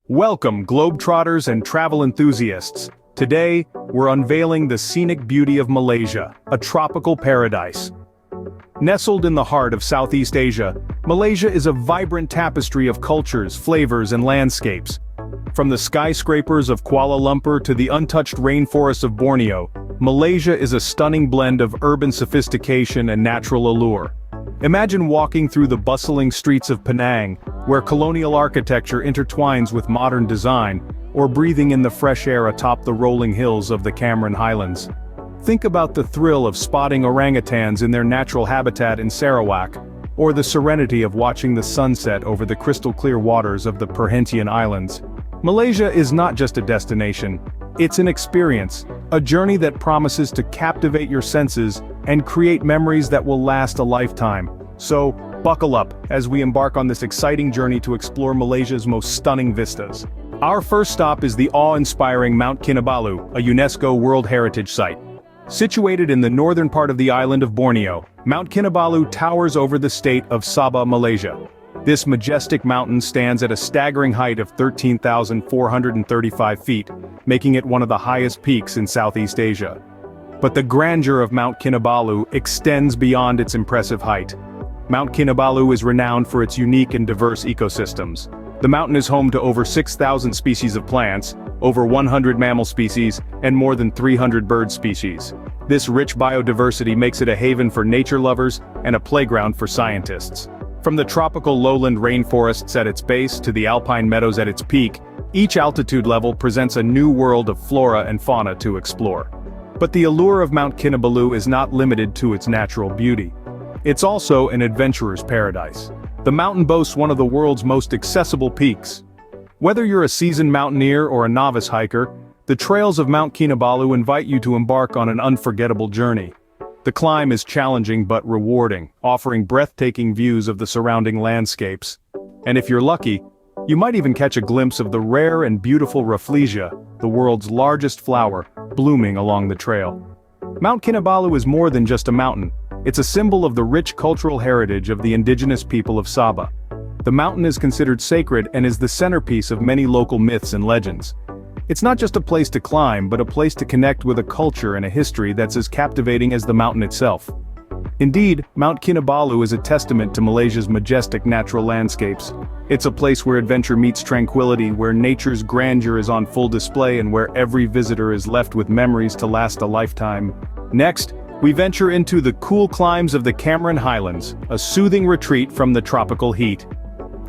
Welcome, globetrotters and travel enthusiasts. Today, we're unveiling the scenic beauty of Malaysia, a tropical paradise. Nestled in the heart of Southeast Asia, Malaysia is a vibrant tapestry of cultures, flavors, and landscapes. From the skyscrapers of Kuala Lumpur to the untouched rainforests of Borneo, Malaysia is a stunning blend of urban sophistication and natural allure. Imagine walking through the bustling streets of Penang, where colonial architecture intertwines with modern design, or breathing in the fresh air atop the rolling hills of the Highlands. Think about the thrill of spotting orangutans in their natural habitat in Sarawak, or the serenity of watching the sunset over the crystal-clear waters of the Perhentian Islands. Malaysia is not just a destination, it's an experience, a journey that promises to captivate your senses and create memories that will last a lifetime. So, buckle up as we embark on this exciting journey to explore Malaysia's most stunning vistas. Our first stop is the awe-inspiring Mount Kinabalu, a UNESCO World Heritage Site. Situated in the northern part of the island of Borneo, Mount Kinabalu towers over the state of Sabah, Malaysia. This majestic mountain stands at a staggering height of 13,435 feet, making it one of the highest peaks in Southeast Asia. But the grandeur of Mount Kinabalu extends beyond its impressive height. Mount Kinabalu is renowned for its unique and diverse ecosystems. The mountain is home to over 6,000 species of plants, over 100 mammal species, and more than 300 bird species. This rich biodiversity makes it a haven for nature lovers and a playground for scientists. From the tropical lowland rainforests at its base to the alpine meadows at its peak, each altitude level presents a new world of flora and fauna to explore. But the allure of Mount Kinabalu is not limited to its natural beauty. It's also an adventurer's paradise. The mountain boasts one of the world's most accessible peaks. Whether you're a seasoned mountaineer or a novice hiker, the trails of Mount Kinabalu invite you to embark on an unforgettable journey. The climb is challenging but rewarding, offering breathtaking views of the surrounding landscapes. And if you're lucky, you might even catch a glimpse of the rare and beautiful rafflesia, the world's largest flower, blooming along the trail. Mount Kinabalu is more than just a mountain. It's a symbol of the rich cultural heritage of the indigenous people of Sabah. The mountain is considered sacred and is the centerpiece of many local myths and legends. It's not just a place to climb, but a place to connect with a culture and a history that's as captivating as the mountain itself. Indeed, Mount Kinabalu is a testament to Malaysia's majestic natural landscapes. It's a place where adventure meets tranquility, where nature's grandeur is on full display, and where every visitor is left with memories to last a lifetime. Next, we venture into the cool climes of the Highlands, a soothing retreat from the tropical heat.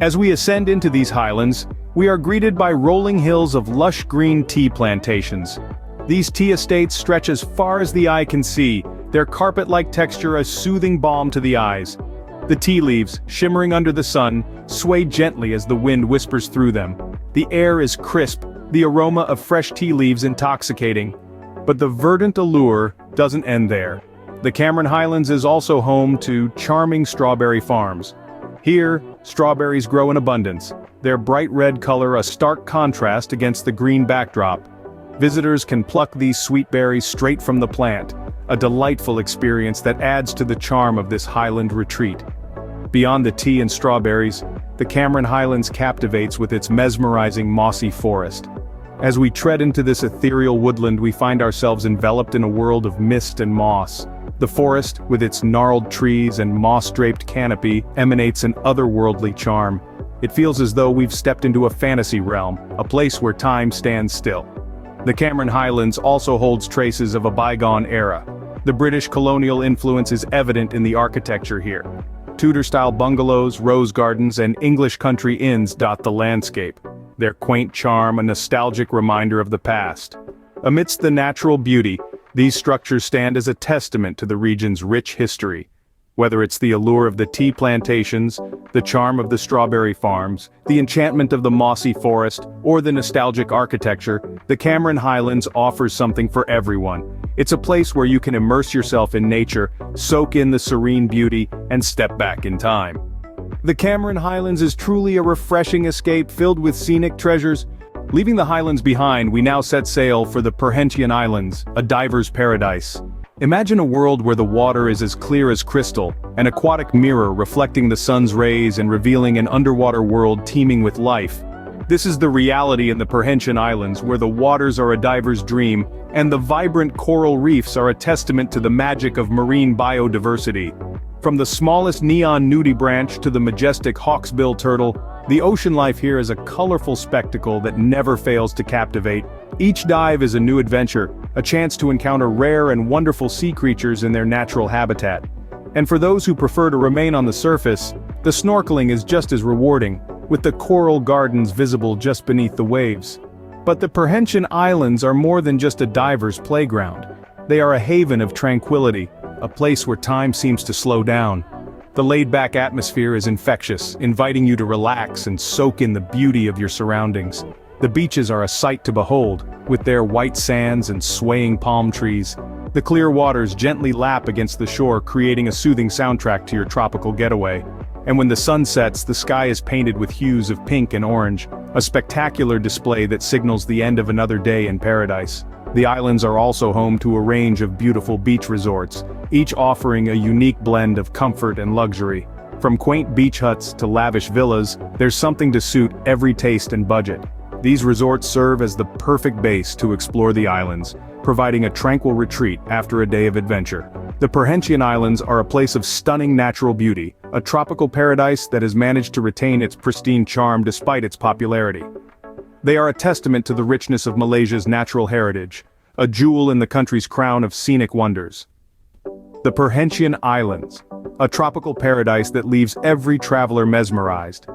As we ascend into these highlands, we are greeted by rolling hills of lush green tea plantations. These tea estates stretch as far as the eye can see, their carpet-like texture a soothing balm to the eyes. The tea leaves, shimmering under the sun, sway gently as the wind whispers through them. The air is crisp, the aroma of fresh tea leaves intoxicating. But the verdant allure doesn't end there. The Highlands is also home to charming strawberry farms. Here, strawberries grow in abundance, their bright red color a stark contrast against the green backdrop. Visitors can pluck these sweet berries straight from the plant, a delightful experience that adds to the charm of this highland retreat. Beyond the tea and strawberries, the Highlands captivates with its mesmerizing mossy forest. As we tread into this ethereal woodland, we find ourselves enveloped in a world of mist and moss. The forest, with its gnarled trees and moss-draped canopy, emanates an otherworldly charm. It feels as though we've stepped into a fantasy realm, a place where time stands still. The Highlands also holds traces of a bygone era. The British colonial influence is evident in the architecture here. Tudor-style bungalows, rose gardens, and English country inns dot the landscape, their quaint charm a nostalgic reminder of the past. Amidst the natural beauty, these structures stand as a testament to the region's rich history. Whether it's the allure of the tea plantations, the charm of the strawberry farms, the enchantment of the mossy forest, or the nostalgic architecture, the Highlands offers something for everyone. It's a place where you can immerse yourself in nature, soak in the serene beauty, and step back in time. The Highlands is truly a refreshing escape filled with scenic treasures. Leaving the highlands behind, we now set sail for the Perhentian Islands, a diver's paradise. Imagine a world where the water is as clear as crystal, an aquatic mirror reflecting the sun's rays and revealing an underwater world teeming with life. This is the reality in the Perhentian Islands, where the waters are a diver's dream, and the vibrant coral reefs are a testament to the magic of marine biodiversity. From the smallest neon nudibranch to the majestic hawksbill turtle, the ocean life here is a colorful spectacle that never fails to captivate. Each dive is a new adventure, a chance to encounter rare and wonderful sea creatures in their natural habitat. And for those who prefer to remain on the surface, the snorkeling is just as rewarding, with the coral gardens visible just beneath the waves. But the Perhentian Islands are more than just a diver's playground. They are a haven of tranquility, a place where time seems to slow down. The laid-back atmosphere is infectious, inviting you to relax and soak in the beauty of your surroundings. The beaches are a sight to behold, with their white sands and swaying palm trees. The clear waters gently lap against the shore, creating a soothing soundtrack to your tropical getaway. And when the sun sets, the sky is painted with hues of pink and orange, a spectacular display that signals the end of another day in paradise. The islands are also home to a range of beautiful beach resorts, each offering a unique blend of comfort and luxury. From quaint beach huts to lavish villas, there's something to suit every taste and budget. These resorts serve as the perfect base to explore the islands, providing a tranquil retreat after a day of adventure. The Perhentian Islands are a place of stunning natural beauty, a tropical paradise that has managed to retain its pristine charm despite its popularity. They are a testament to the richness of Malaysia's natural heritage, a jewel in the country's crown of scenic wonders. The Perhentian Islands, a tropical paradise that leaves every traveler mesmerized.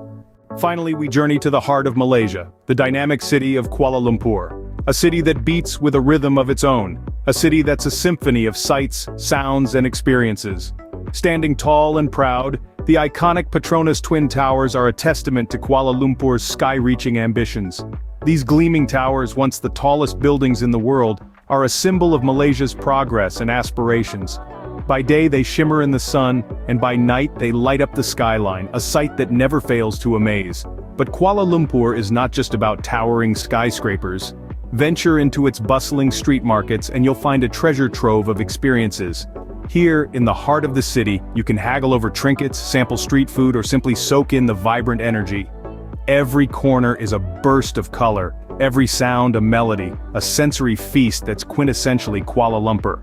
Finally, we journey to the heart of Malaysia, the dynamic city of Kuala Lumpur. A city that beats with a rhythm of its own, a city that's a symphony of sights, sounds, and experiences. Standing tall and proud, the iconic Petronas Twin Towers are a testament to Kuala Lumpur's sky-reaching ambitions. These gleaming towers, once the tallest buildings in the world, are a symbol of Malaysia's progress and aspirations. By day they shimmer in the sun, and by night they light up the skyline, a sight that never fails to amaze. But Kuala Lumpur is not just about towering skyscrapers. Venture into its bustling street markets and you'll find a treasure trove of experiences. Here, in the heart of the city, you can haggle over trinkets, sample street food, or simply soak in the vibrant energy. Every corner is a burst of color, every sound a melody, a sensory feast that's quintessentially Kuala Lumpur.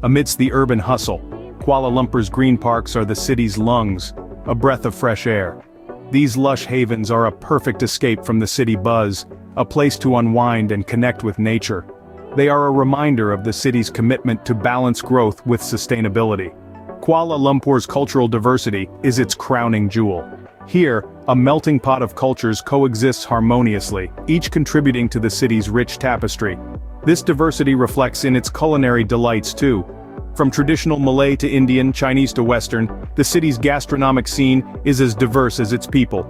Amidst the urban hustle, Kuala Lumpur's green parks are the city's lungs, a breath of fresh air. These lush havens are a perfect escape from the city buzz, a place to unwind and connect with nature. They are a reminder of the city's commitment to balance growth with sustainability. Kuala Lumpur's cultural diversity is its crowning jewel. Here, a melting pot of cultures coexists harmoniously, each contributing to the city's rich tapestry. This diversity reflects in its culinary delights too. From traditional Malay to Indian, Chinese to Western, the city's gastronomic scene is as diverse as its people.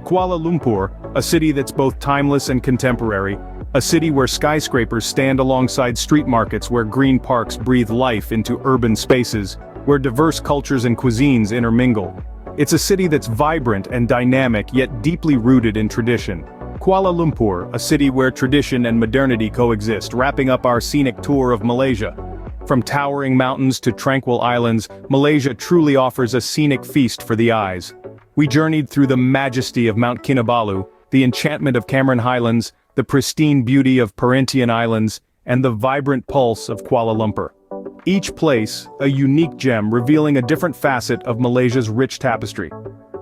Kuala Lumpur, a city that's both timeless and contemporary, a city where skyscrapers stand alongside street markets, where green parks breathe life into urban spaces, where diverse cultures and cuisines intermingle. It's a city that's vibrant and dynamic yet deeply rooted in tradition. Kuala Lumpur, a city where tradition and modernity coexist, wrapping up our scenic tour of Malaysia. From towering mountains to tranquil islands, Malaysia truly offers a scenic feast for the eyes. We journeyed through the majesty of Mount Kinabalu, the enchantment of Cameron Highlands, the pristine beauty of Perhentian Islands, and the vibrant pulse of Kuala Lumpur. Each place, a unique gem revealing a different facet of Malaysia's rich tapestry.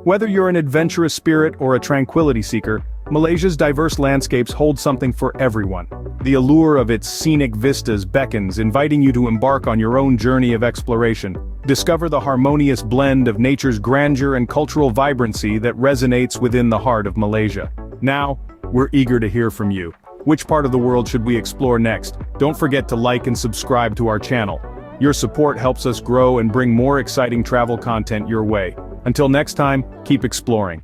Whether you're an adventurous spirit or a tranquility seeker, Malaysia's diverse landscapes hold something for everyone. The allure of its scenic vistas beckons, inviting you to embark on your own journey of exploration. Discover the harmonious blend of nature's grandeur and cultural vibrancy that resonates within the heart of Malaysia. Now, we're eager to hear from you. Which part of the world should we explore next? Don't forget to like and subscribe to our channel. Your support helps us grow and bring more exciting travel content your way. Until next time, keep exploring.